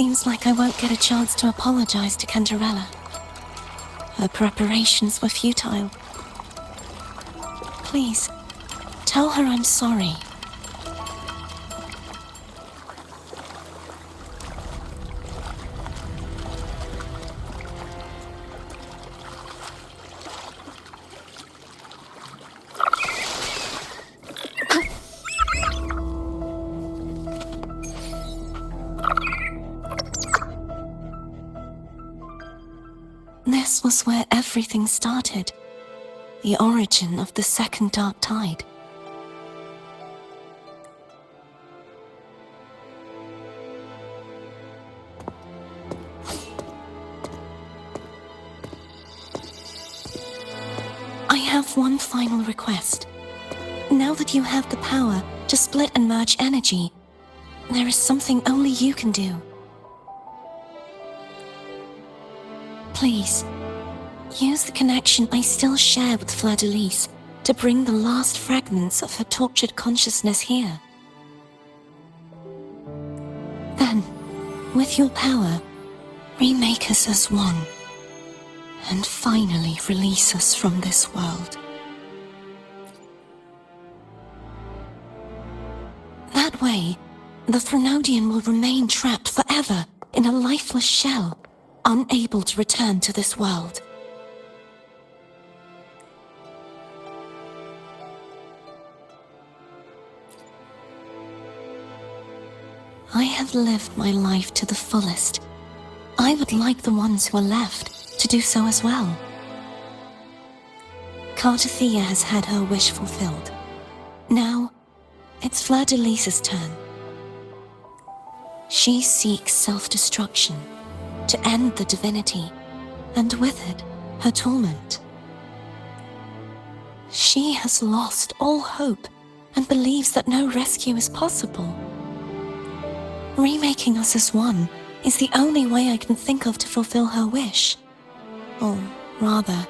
Seems like I won't get a chance to apologize to Cantarella. Her preparations were futile. Please, tell her I'm sorry. This was where everything started. The origin of the second dark tide. I have one final request. Now that you have the power to split and merge energy, there is something only you can do. Please, use the connection I still share with Fleur-de-Lis to bring the last fragments of her tortured consciousness here. Then, with your power, remake us as one, and finally release us from this world. That way, the Threnodian will remain trapped forever in a lifeless shell, unable to return to this world. I have lived my life to the fullest. I would like the ones who are left to do so as well. Cartathea has had her wish fulfilled. Now, it's Fleur-de-Lis's turn. She seeks self-destruction to end the divinity, and with it, her torment. She has lost all hope and believes that no rescue is possible. Remaking us as one is the only way I can think of to fulfill her wish. Or rather,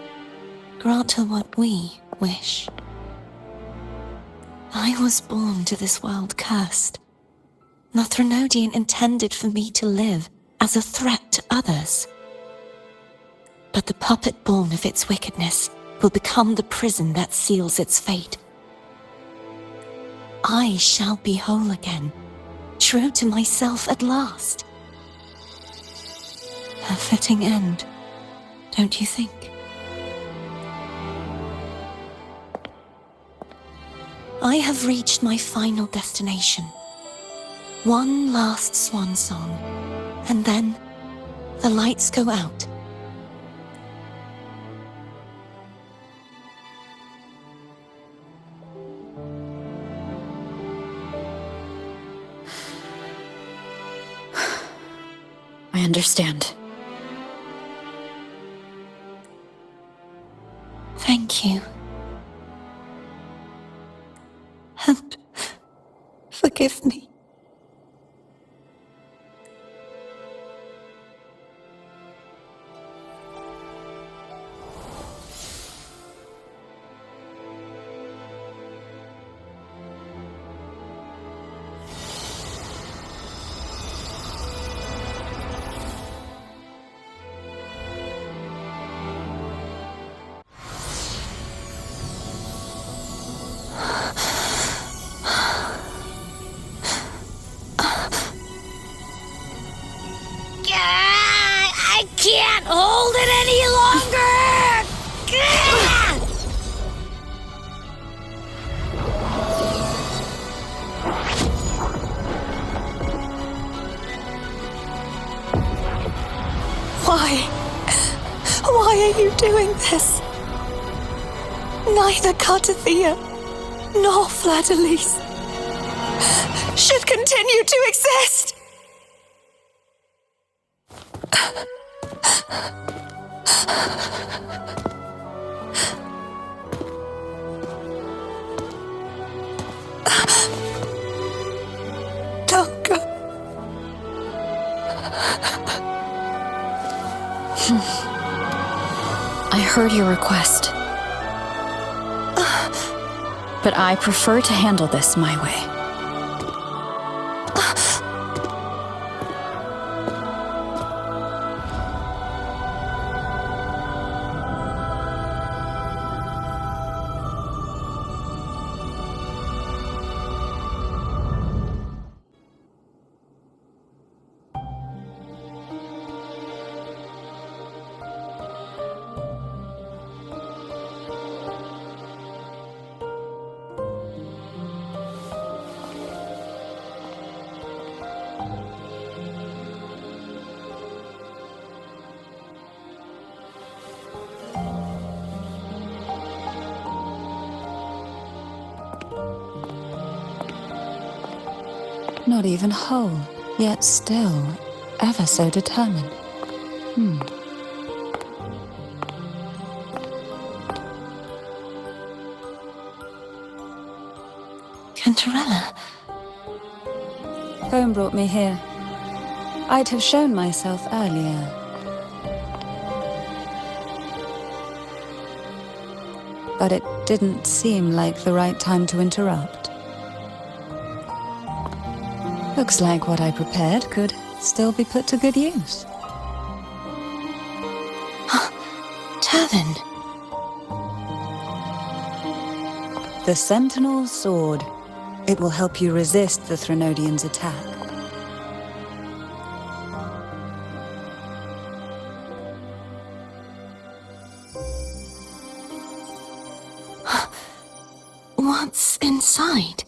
grant her what we wish. I was born to this world cursed. The Threnodian intended for me to live as a threat to others. But the puppet born of its wickedness will become the prison that seals its fate. I shall be whole again, true to myself at last. A fitting end, don't you think? I have reached my final destination. One last swan song, and then the lights go out. I understand. Thank you. And forgive me. I can't hold it any longer! Why are you doing this? Neither Cartathea nor Fleur-de-Lis should continue to exist! Don't go. I heard your request. But I prefer to handle this my way. Not even whole, yet still ever so determined. Cantarella. Home brought me here. I'd have shown myself earlier. But it didn't seem like the right time to interrupt. Looks like what I prepared could still be put to good use. Turvin. The Sentinel's Sword. It will help you resist the Threnodian's attack. What's inside?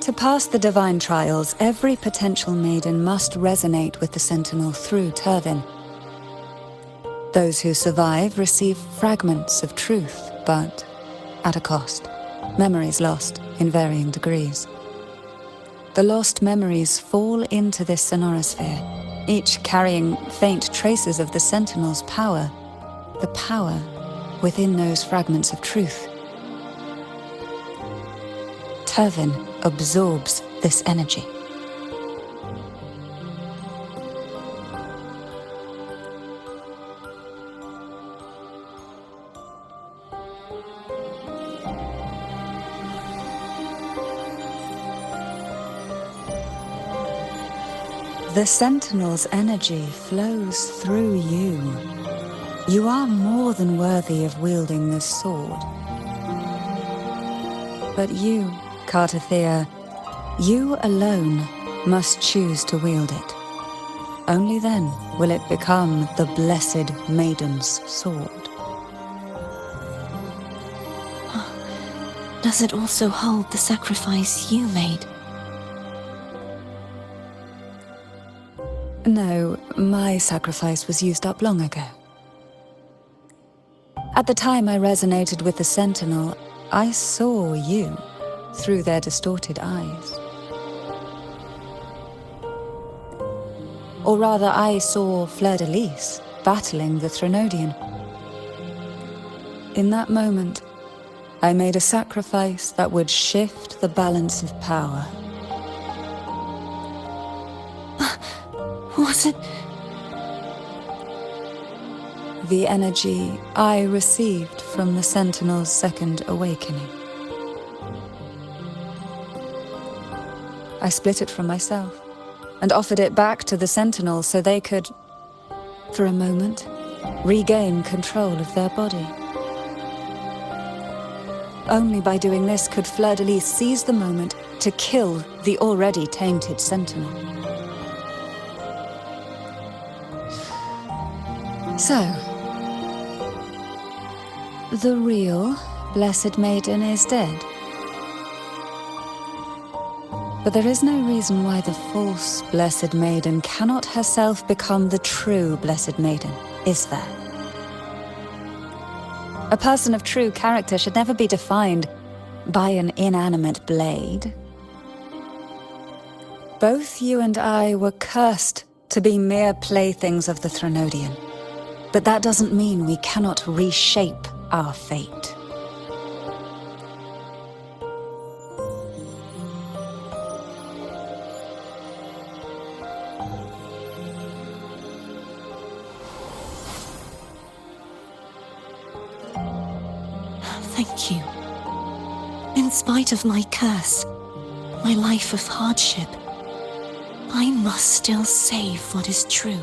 To pass the divine trials, every potential maiden must resonate with the Sentinel through Turvin. Those who survive receive fragments of truth, but at a cost. Memories lost in varying degrees. The lost memories fall into this sonorosphere, each carrying faint traces of the Sentinel's power, the power within those fragments of truth. Turvin absorbs this energy. The Sentinel's energy flows through you. You are more than worthy of wielding this sword. But you, Cartathea, you alone must choose to wield it. Only then will it become the Blessed Maiden's sword. Does it also hold the sacrifice you made? No, my sacrifice was used up long ago. At the time I resonated with the Sentinel, I saw you through their distorted eyes. Or rather, I saw Fleur-de-Lis battling the Threnodian. In that moment, I made a sacrifice that would shift the balance of power. Was it? The energy I received from the Sentinel's second awakening. I split it from myself and offered it back to the Sentinel so they could, for a moment, regain control of their body. Only by doing this could Fleur-de-Lis seize the moment to kill the already tainted Sentinel. So, the real Blessed Maiden is dead. But there is no reason why the false Blessed Maiden cannot herself become the true Blessed Maiden, is there? A person of true character should never be defined by an inanimate blade. Both you and I were cursed to be mere playthings of the Threnodian. But that doesn't mean we cannot reshape our fate. Thank you. In spite of my curse, my life of hardship, I must still save what is true.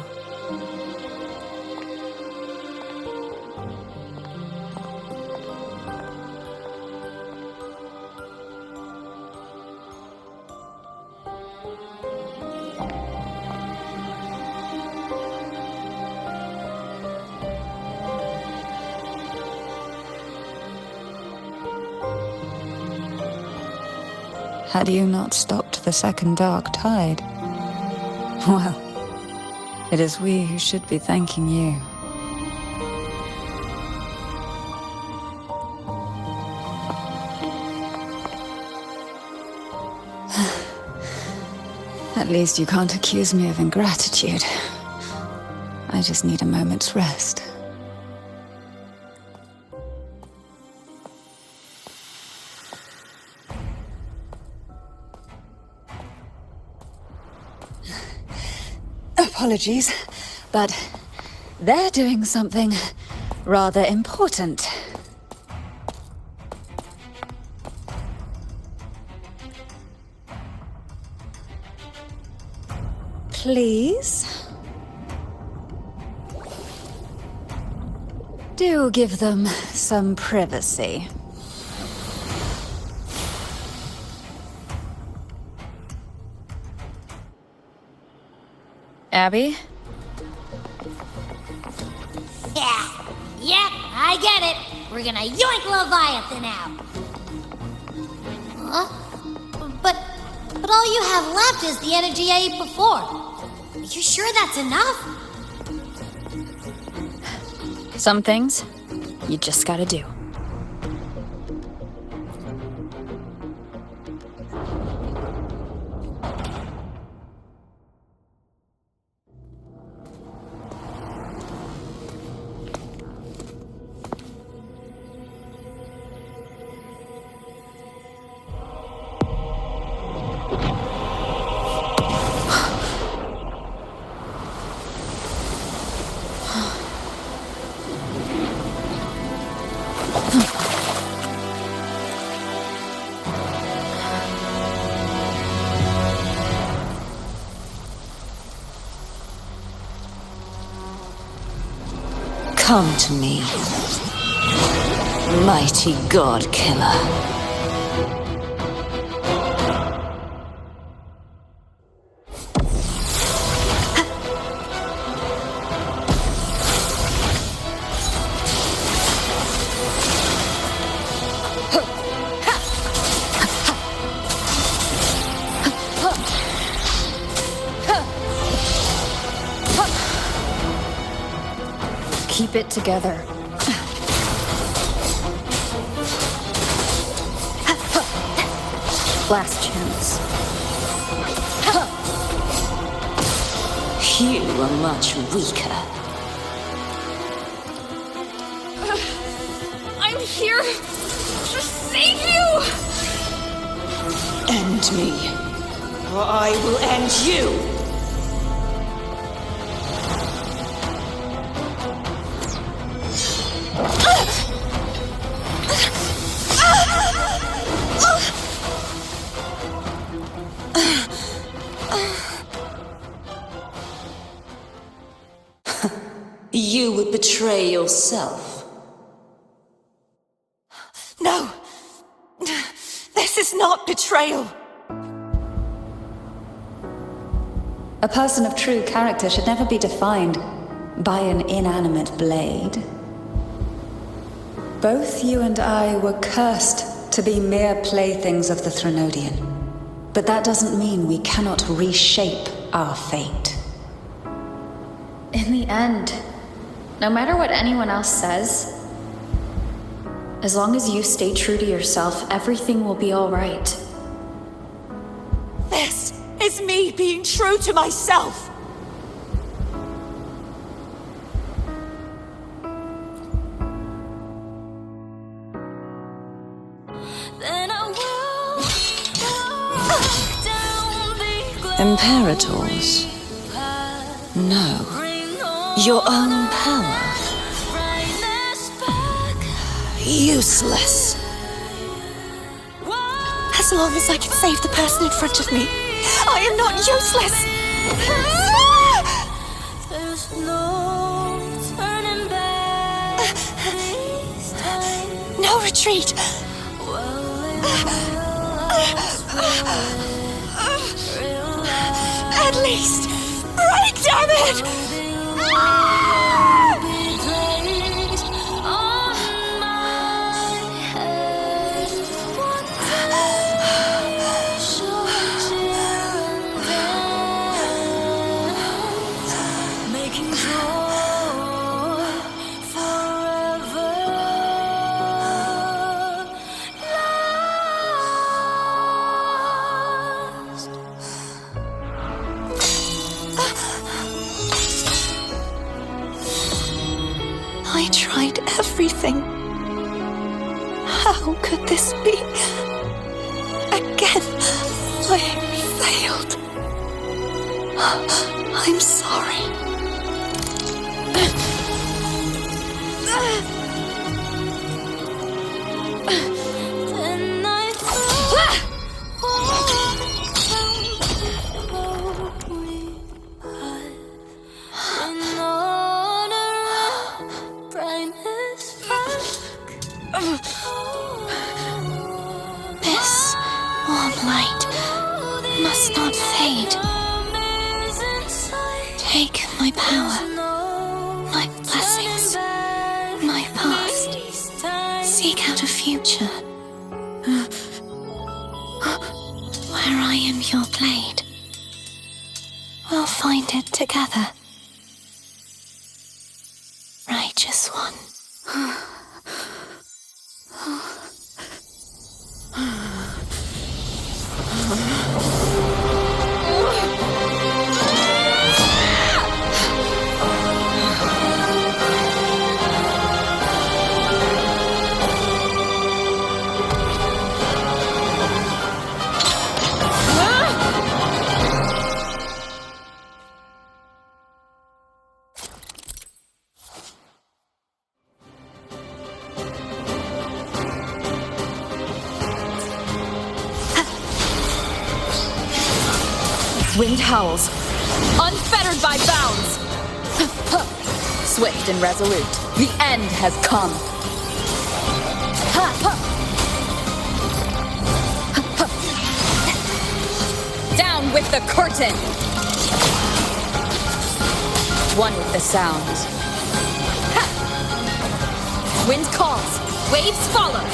Had you not stopped the second dark tide? Well, it is we who should be thanking you. At least you can't accuse me of ingratitude. I just need a moment's rest. Apologies, but they're doing something rather important. Please? Do give them some privacy. Abby? Yeah, I get it. We're gonna yoink Leviathan out. Huh? But all you have left is the energy I ate before. Are you sure that's enough? Some things, you just gotta do. Come to me, mighty god killer. Keep it together. Last chance. You are much weaker. I'm here to save you! End me, or I will end you! You would betray yourself. No! This is not betrayal! A person of true character should never be defined by an inanimate blade. Both you and I were cursed to be mere playthings of the Threnodian. But that doesn't mean we cannot reshape our fate. In the end, no matter what anyone else says, as long as you stay true to yourself, everything will be all right. This is me being true to myself! Imperators? No. Your own power? Useless. As long as I can save the person in front of me, I am not useless! No retreat! At least, break, damn it! everything. How could this be? Again, I failed. I'm sorry. This warm light must not fade. Take my power, my blessings, my past. Seek out a future where I am your blade. We'll find it together. Righteous one. Wind howls, unfettered by bounds. Swift and resolute, the end has come. Down with the curtain. One with the sounds. Wind calls, waves follow.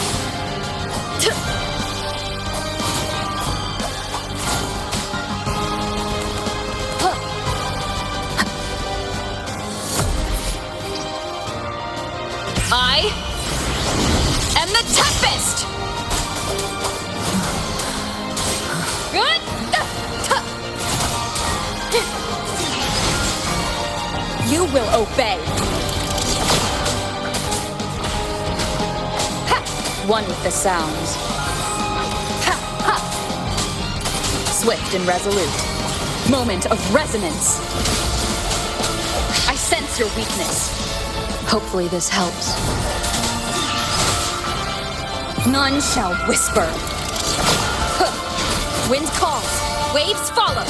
I am the Tempest! You will obey. One with the sounds. Swift and resolute. Moment of resonance. I sense your weakness. Hopefully this helps. None shall whisper. Wind calls, waves follow.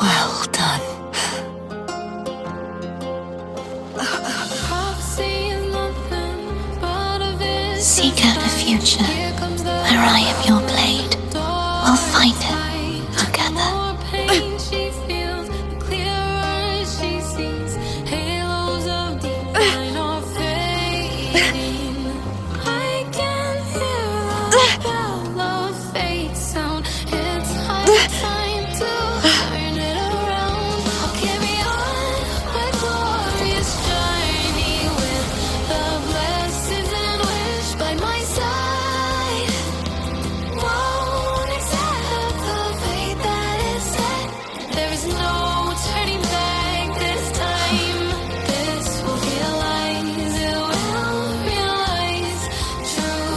Well done. Seek out a future where I am your blade. We'll find it together. By my side.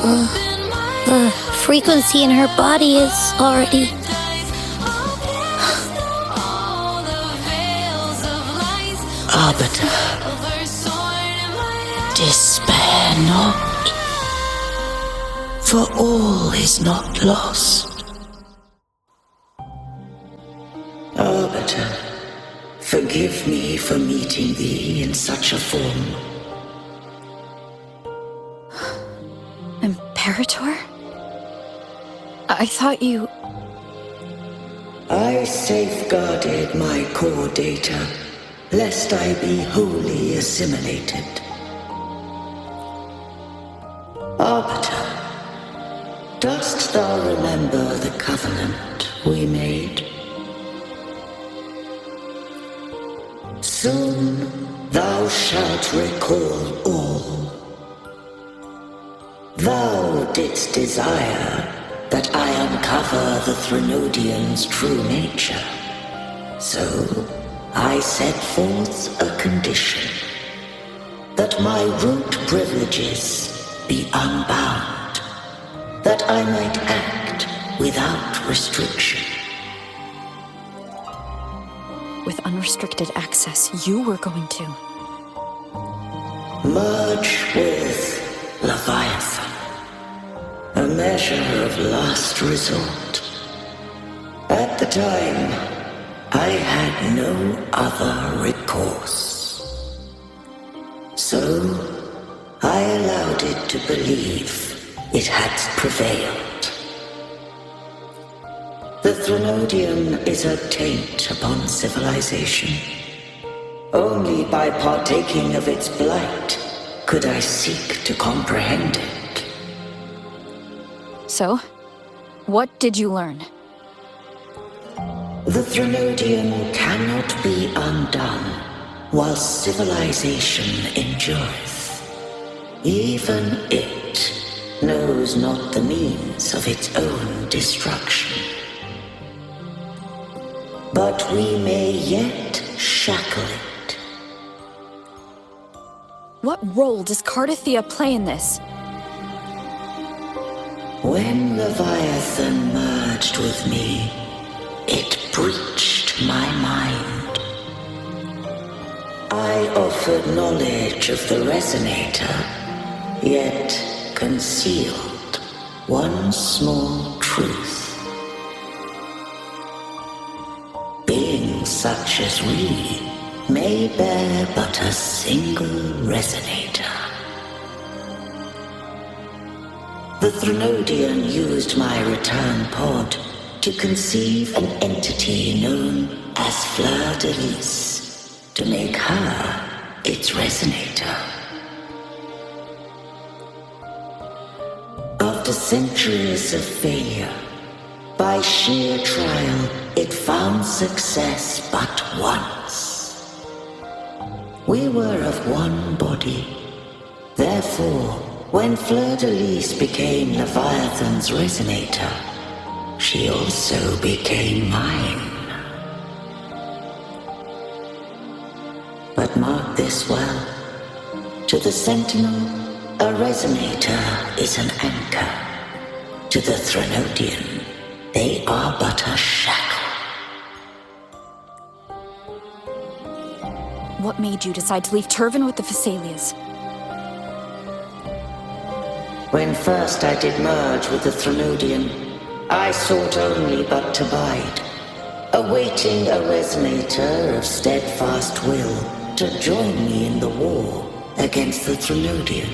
The frequency in her body is already... Arbiter, despair not, for all is not lost. Arbiter, forgive me for meeting thee in such a form. Imperator? I thought you... I safeguarded my core data, lest I be wholly assimilated. Arbiter, dost thou remember the covenant we made? Soon thou shalt recall all. Thou didst desire that I uncover the Threnodian's true nature. So I set forth a condition, that my root privileges be unbound, that I might act without restriction. With unrestricted access, you were going to... Merge with Leviathan, a measure of last resort. At the time, I had no other recourse. So, I allowed it to believe it had prevailed. The Threnodian is a taint upon civilization. Only by partaking of its blight could I seek to comprehend it. So, what did you learn? The Threnodian cannot be undone while civilization endureth. Even it knows not the means of its own destruction. But we may yet shackle it. What role does Cardathia play in this? When Leviathan merged with me, it breached my mind. I offered knowledge of the Resonator, yet concealed one small truth. Beings such as we may bear but a single Resonator. The Threnodian used my return pod to conceive an entity known as Fleur de Lis, to make her its Resonator. After centuries of failure, by sheer trial, it found success but once. We were of one body. Therefore, when Fleur de Lis became Leviathan's Resonator, she also became mine. But mark this well. To the Sentinel, a Resonator is an anchor. To the Threnodian, they are but a shackle. What made you decide to leave Turvan with the Phassalias? When first I did merge with the Threnodian, I sought only but to bide, awaiting a Resonator of steadfast will to join me in the war against the Threnodian.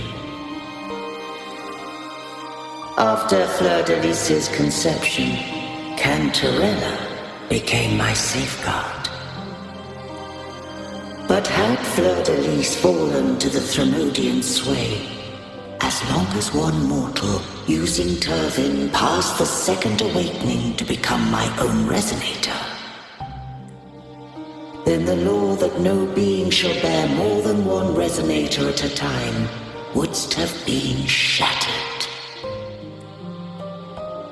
After Fleur de Lis's conception, Cantarella became my safeguard. But had Fleur de Lis fallen to the Threnodian sway, as long as one mortal using Turvin passed the second awakening to become my own Resonator, then the law that no being shall bear more than one Resonator at a time wouldst have been shattered.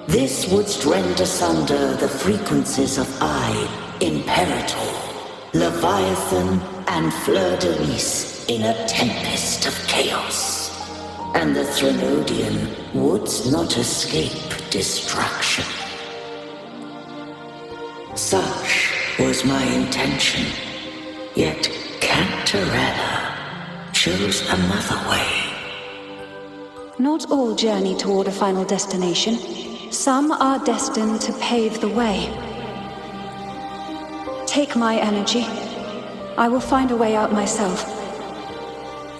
This wouldst rend asunder the frequencies of I, Imperator, Leviathan, and Fleur de Lis in a tempest of chaos. and the Threnodian would not escape destruction. Such was my intention, yet Cantarella chose another way. Not all journey toward a final destination. Some are destined to pave the way. Take my energy. I will find a way out myself.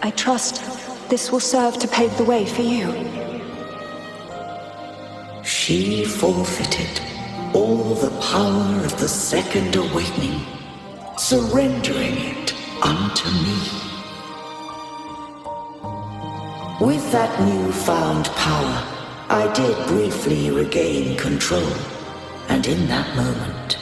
I trust this will serve to pave the way for you. She forfeited all the power of the Second Awakening, surrendering it unto me. With that newfound power, I did briefly regain control, and in that moment,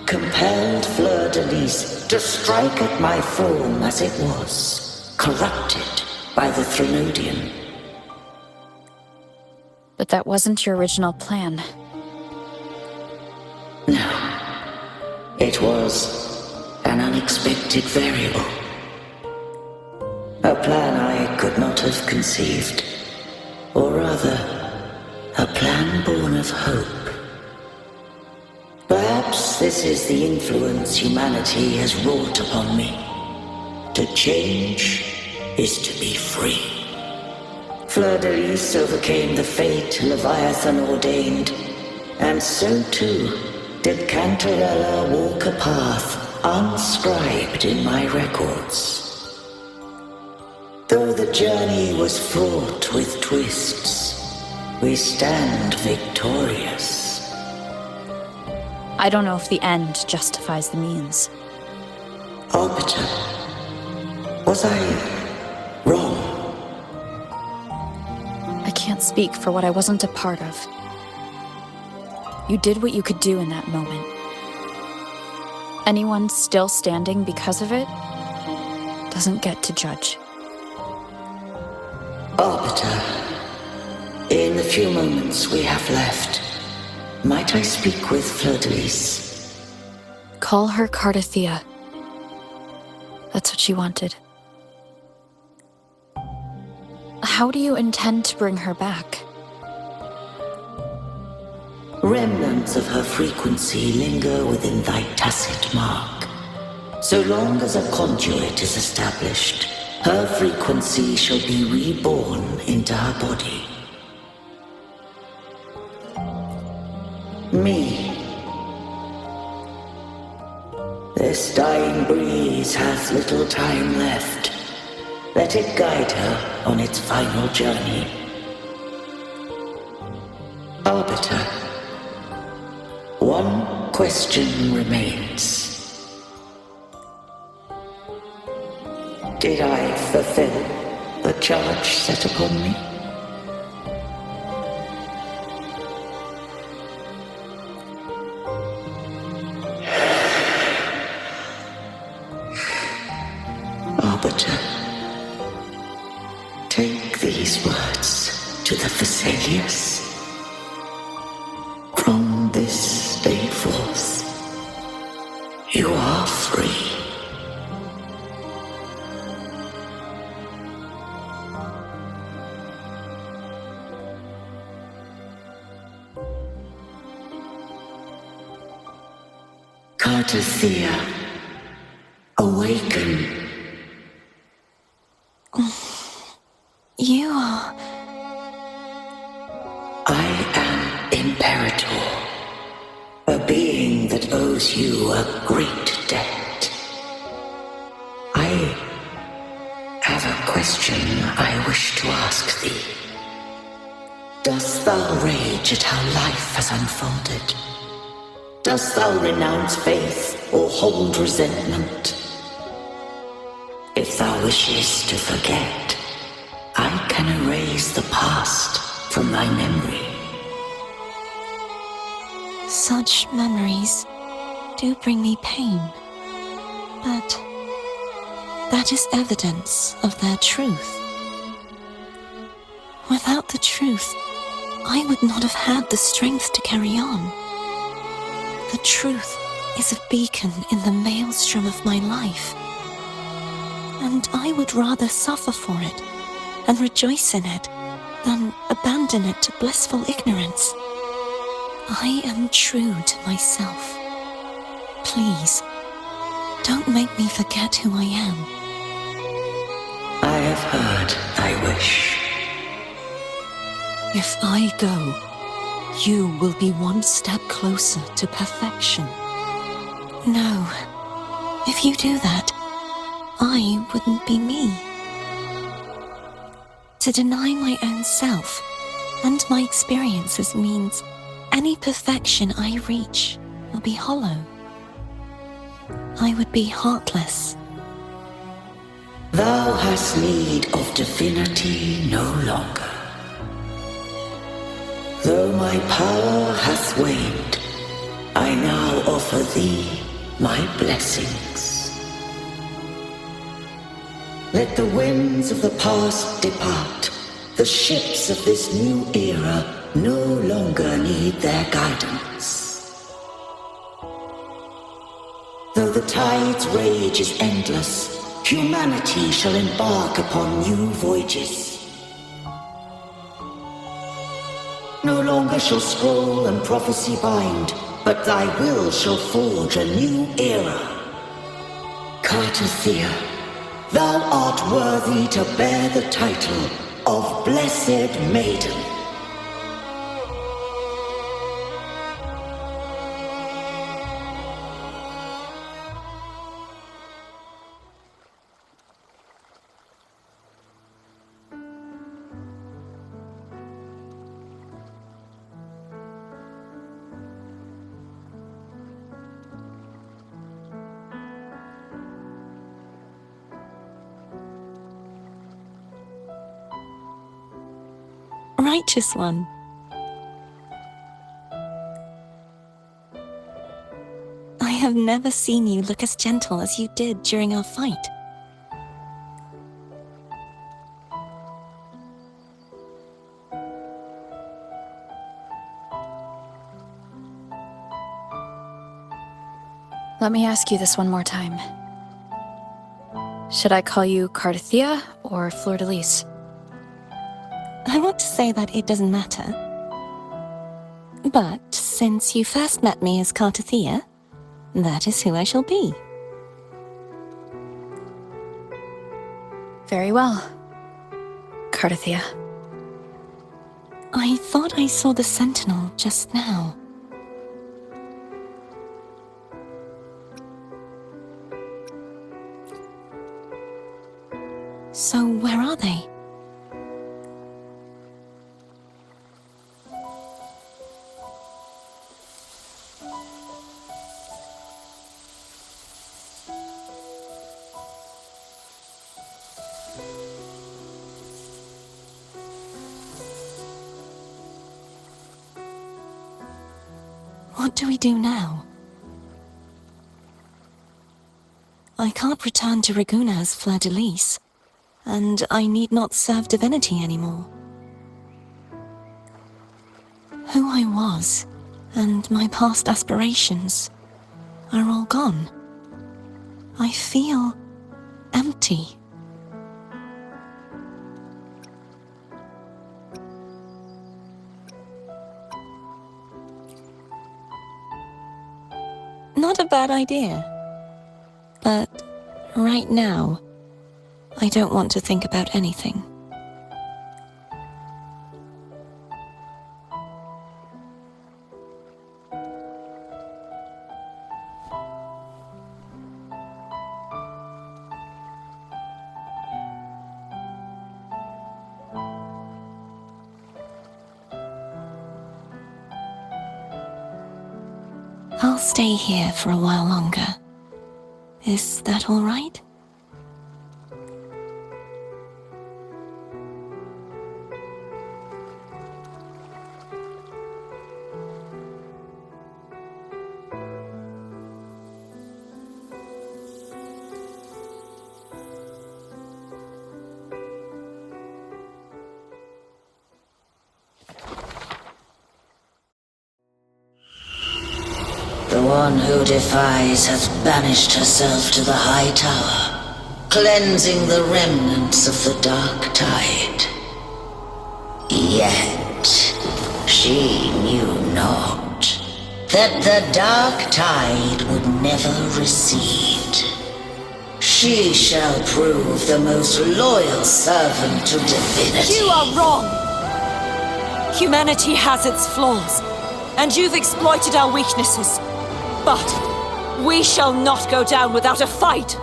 compelled Fleur-de-Lis to strike at my form as it was, corrupted by the Threnodian. But that wasn't your original plan. No. It was an unexpected variable. A plan I could not have conceived. Or rather, a plan born of hope. Perhaps this is the influence humanity has wrought upon me. To change is to be free. Fleur-de-Lis overcame the fate Leviathan ordained, and so too did Cantarella walk a path unscribed in my records. Though the journey was fraught with twists, we stand victorious. I don't know if the end justifies the means. Arbiter, was I wrong? I can't speak for what I wasn't a part of. You did what you could do in that moment. Anyone still standing because of it doesn't get to judge. Arbiter, in the few moments we have left, might I speak with Fleur-de-Lis? Call her Cardathea. That's what she wanted. How do you intend to bring her back? Remnants of her frequency linger within thy tacit mark. So long as a conduit is established, her frequency shall be reborn into her body. Me. This dying breeze has little time left. Let it guide her on its final journey. Arbiter, one question remains. Did I fulfill the charge set upon me? Arbiter, take these words to the Thessalius. From this day forth, you are free. Cardathea, awaken. You are... I am Imperator, a being that owes you a great debt. I have a question I wish to ask thee. Dost thou rage at how life has unfolded? Dost thou renounce faith or hold resentment? If thou wishes to forget, I can erase the past from thy memory. Such memories do bring me pain, but that is evidence of their truth. Without the truth, I would not have had the strength to carry on. The truth is a beacon in the maelstrom of my life, and I would rather suffer for it and rejoice in it than abandon it to blissful ignorance. I am true to myself. Please, don't make me forget who I am. I have heard thy wish. If I go, you will be one step closer to perfection. No, if you do that, I wouldn't be me. To deny my own self and my experiences means any perfection I reach will be hollow. I would be heartless. Thou hast need of divinity no longer. Though my power hath waned, I now offer thee my blessings. Let the winds of the past depart. The ships of this new era no longer need their guidance. Though the tide's rage is endless, humanity shall embark upon new voyages. No longer shall scroll and prophecy bind, but thy will shall forge a new era. Cartothea, thou art worthy to bear the title of Blessed Maiden. Righteous one. I have never seen you look as gentle as you did during our fight. Let me ask you this one more time. Should I call you Cartothea or Fleur-de-Lis? I want to say that it doesn't matter. But since you first met me as Cartothea, that is who I shall be. Very well, Cartothea. I thought I saw the Sentinel just now. So where are they? What do we do now? I can't return to Raguna as Fleur-de-Lis, and I need not serve divinity anymore. Who I was, and my past aspirations, are all gone. I feel empty. Not a bad idea. But right now, I don't want to think about anything. I'll stay here for a while longer. Is that all right? The one who defies hath banished herself to the high tower. cleansing the remnants of the dark tide. Yet she knew not that the dark tide would never recede. She shall prove the most loyal servant to divinity. You are wrong! Humanity has its flaws, and you've exploited our weaknesses. But we shall not go down without a fight!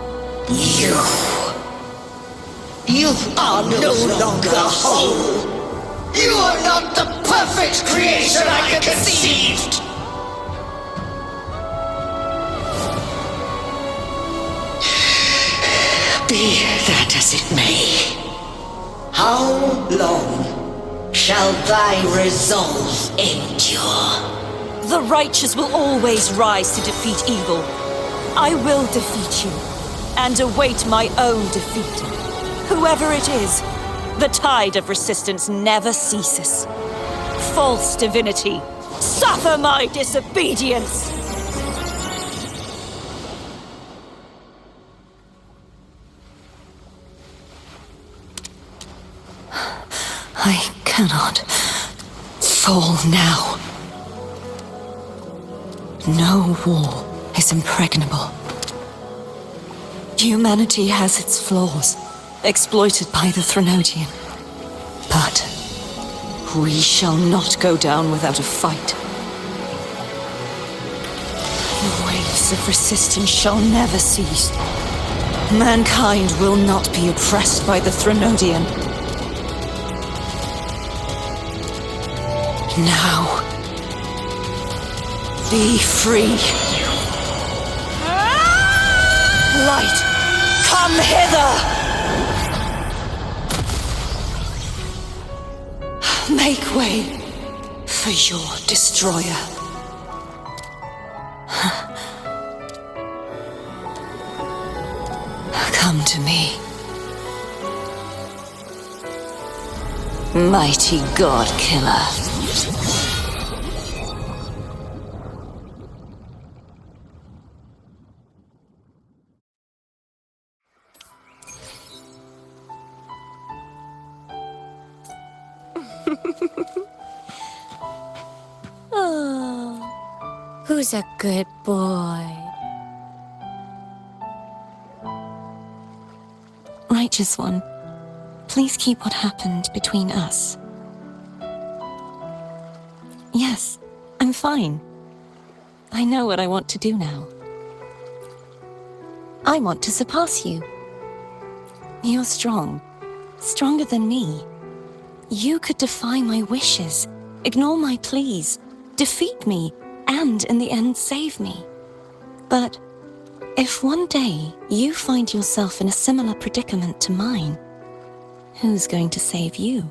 You are no longer whole! You are not the perfect creation I conceived! Be that as it may, how long shall thy resolve endure? The righteous will always rise to defeat evil. I will defeat you, and await my own defeat. Whoever it is, the tide of resistance never ceases. False divinity, suffer my disobedience! I cannot fall now. No wall is impregnable. Humanity has its flaws, exploited by the Threnodian. But we shall not go down without a fight. The waves of resistance shall never cease. Mankind will not be oppressed by the Threnodian. Now, be free. Light, come hither! Make way for your destroyer. Come to me. Mighty God Killer. Oh, who's a good boy? Righteous One, please keep what happened between us. Yes, I'm fine. I know what I want to do now. I want to surpass you. You're strong, stronger than me. You could defy my wishes, ignore my pleas, defeat me, and in the end save me. But if one day you find yourself in a similar predicament to mine, who's going to save you?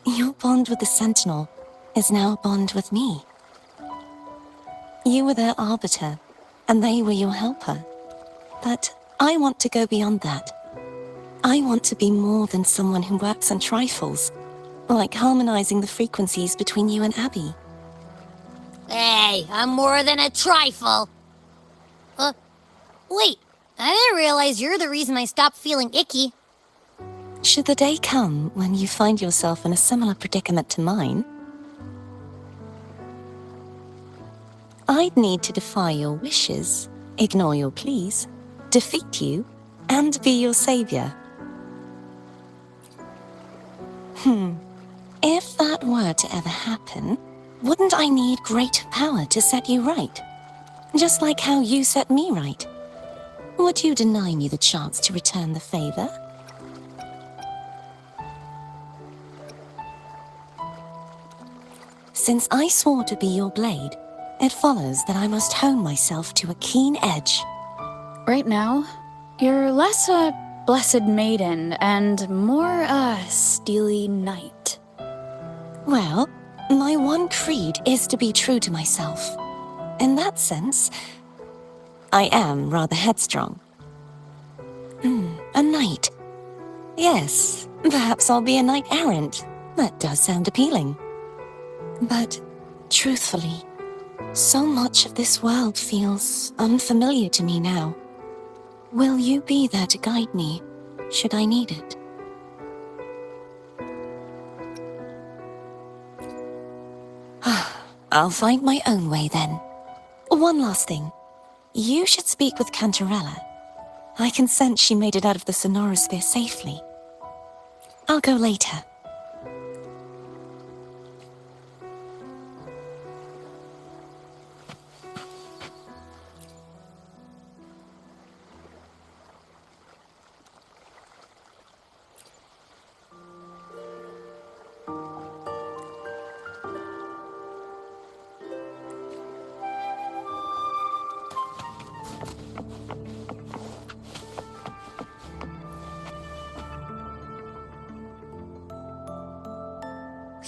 Your bond with the Sentinel is now a bond with me. You were their arbiter, and they were your helper. But I want to go beyond that. I want to be more than someone who works on trifles, like harmonizing the frequencies between you and Abby. Hey, I'm more than a trifle. Wait, I didn't realize you're the reason I stopped feeling icky. Should the day come when you find yourself in a similar predicament to mine, I'd need to defy your wishes, ignore your pleas, defeat you, and be your savior. If that were to ever happen, wouldn't I need greater power to set you right? Just like how you set me right. Would you deny me the chance to return the favor? Since I swore to be your blade, it follows that I must hone myself to a keen edge. Right now, you're less a blessed maiden and more a steely knight. Well, my one creed is to be true to myself. In that sense, I am rather headstrong. A knight. Yes, perhaps I'll be a knight errant. That does sound appealing. But, truthfully, so much of this world feels unfamiliar to me now. Will you be there to guide me, should I need it? I'll find my own way then. One last thing. You should speak with Cantarella. I can sense she made it out of the sonorosphere safely. I'll go later.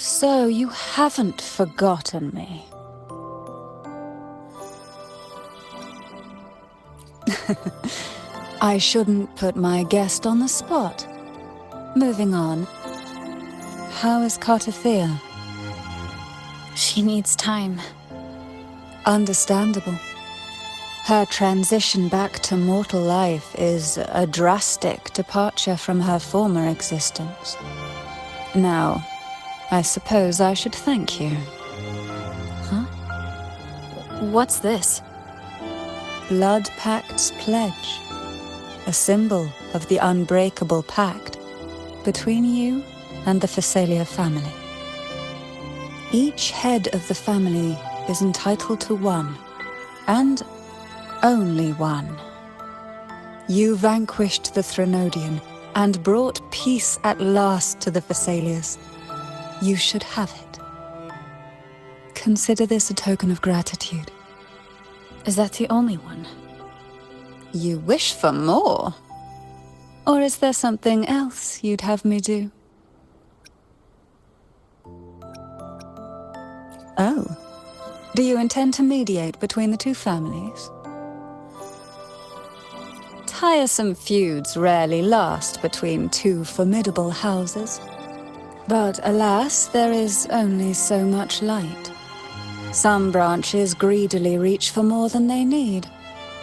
So you haven't forgotten me. I shouldn't put my guest on the spot. Moving on. How is Cartathea? She needs time. Understandable. Her transition back to mortal life is a drastic departure from her former existence. Now, I suppose I should thank you. Huh? What's this? Blood Pact's pledge. A symbol of the unbreakable pact between you and the Phasalia family. Each head of the family is entitled to one, and only one. You vanquished the Threnodian and brought peace at last to the Phasalias. You should have it. Consider this a token of gratitude. Is that the only one? You wish for more? Or is there something else you'd have me do? Oh. Do you intend to mediate between the two families? Tiresome feuds rarely last between two formidable houses. But alas, there is only so much light. Some branches greedily reach for more than they need,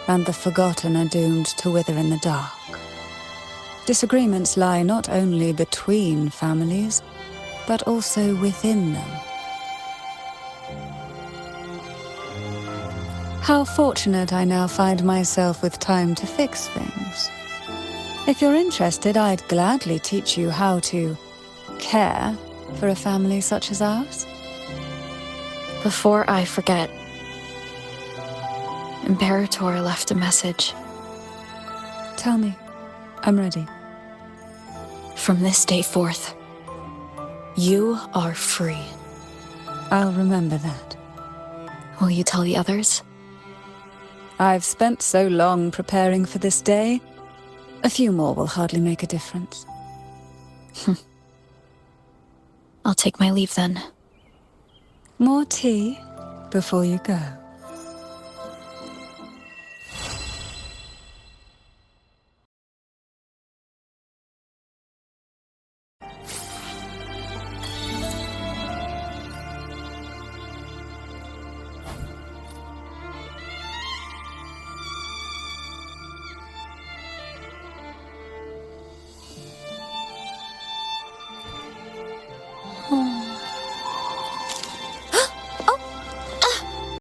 and the forgotten are doomed to wither in the dark. Disagreements lie not only between families, but also within them. How fortunate I now find myself with time to fix things. If you're interested, I'd gladly teach you how to care for a family such as ours. Before I forget, Imperator left a message. Tell me. I'm ready. From this day forth, you are free. I'll remember that. Will you tell the others? I've spent so long preparing for this day. A few more will hardly make a difference. I'll take my leave then. More tea before you go.